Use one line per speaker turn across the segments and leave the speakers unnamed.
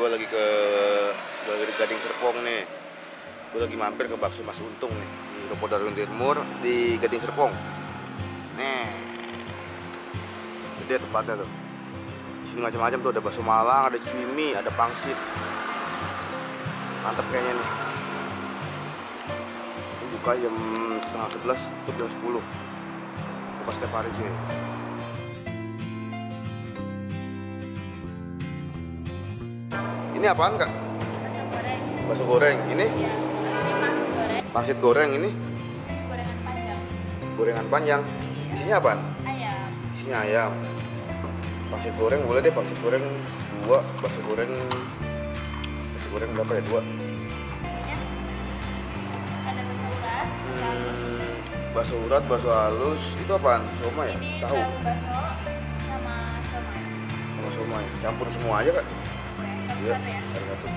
gue lagi dari Gading Serpong nih. Gue lagi mampir ke bakso Mas Untung nih di Ruko Darun Timur di Gading Serpong. Nih, jadi tempatnya tuh. Di sini macam-macam tuh, ada bakso Malang, ada cumi, ada pangsit. Mantep kayaknya nih. Ini buka jam setengah 11, tutup jam 10. Buka setiap hari cuy. Ini apaan kak?
Bakso goreng.
Bakso goreng. Ini?
Ya, ini pangsit goreng.
Pangsit goreng ini?
Gorengan panjang.
Gorengan panjang. Isinya apaan?
Ayam.
Isinya ayam. Pangsit goreng boleh deh, pangsit goreng 2, bakso goreng berapa ya? 2.
Isinya ada bakso urat, bakso halus.
Bakso urat, bakso halus, itu apaan? Somai ya?
Ini
Tahu?
tahu bakso sama somai.
Sama somai. Campur semua aja kak? Iya,
Satu-satu ya.
satu-satu.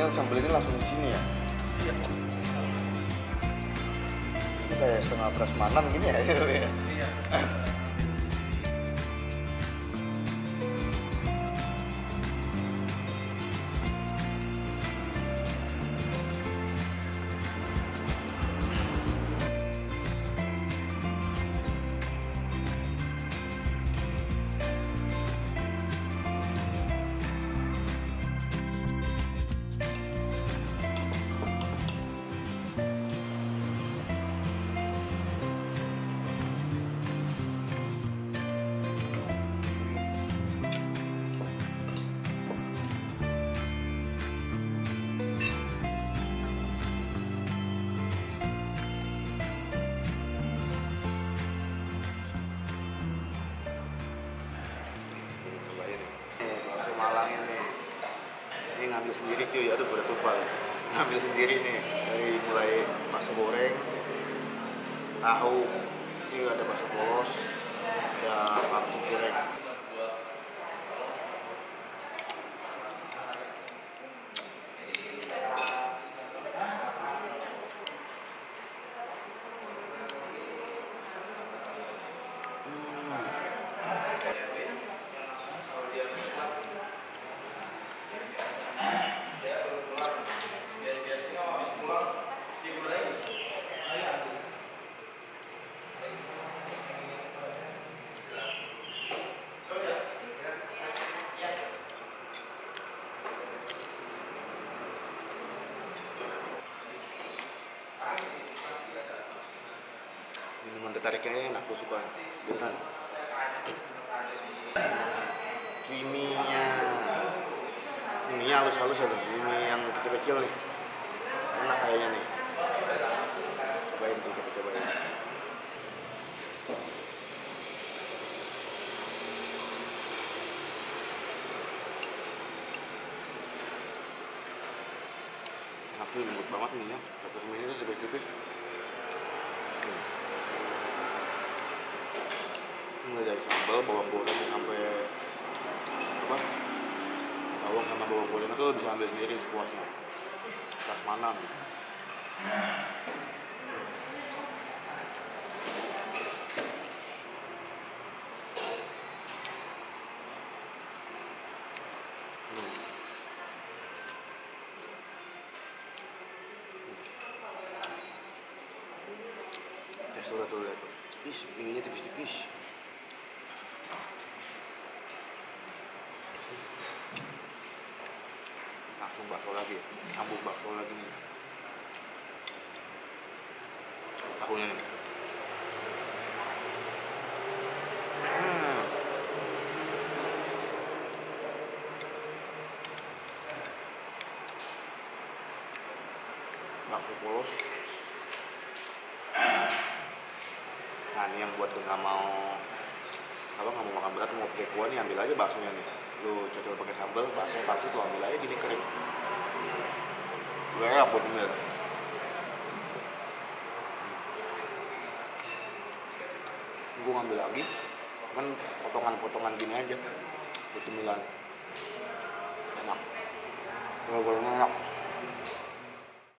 Sambal ini langsung di sini ya? Iya. Ini kayak setengah prasmanan gini ya? Iya. Malang ini ngambil sendiri cuy, aduh pada tumpah. Ngambil sendiri nih, dari mulai bakso goreng, tahu, ini ada bakso polos, ada pangsit goreng. Minuman tertariknya enak, gue suka beneran. Ciminya halus-halus ya, cimi yang kecil-kecil nih, enak kayaknya nih. Cobain sih, kita cobain. Enak nih, lembut banget nih ya. Satu cumi ini tuh tipis-tipis. Mulai dari sambal, bawang goreng sampai apa? Bawang sama bawang goreng itu bisa ambil sendiri sepuasnya. Prasmanan. Teksturnya tuh lihat tuh. Tipis, ininya tipis-tipis. Langsung bakso lagi, sambung bakso lagi nih. Tahunya nih. Bakso polos. Nah ini yang buat nggak mau makan berat, mau pakai kuah nih, ambil aja baksonya nih. Lu cocok pakai sambal, bakso tuh ambil aja gini kering. Gue enak buat cemil. Gue ngambil lagi, kan potongan-potongan gini aja buat cemilan. Enak. Bener-bener enak.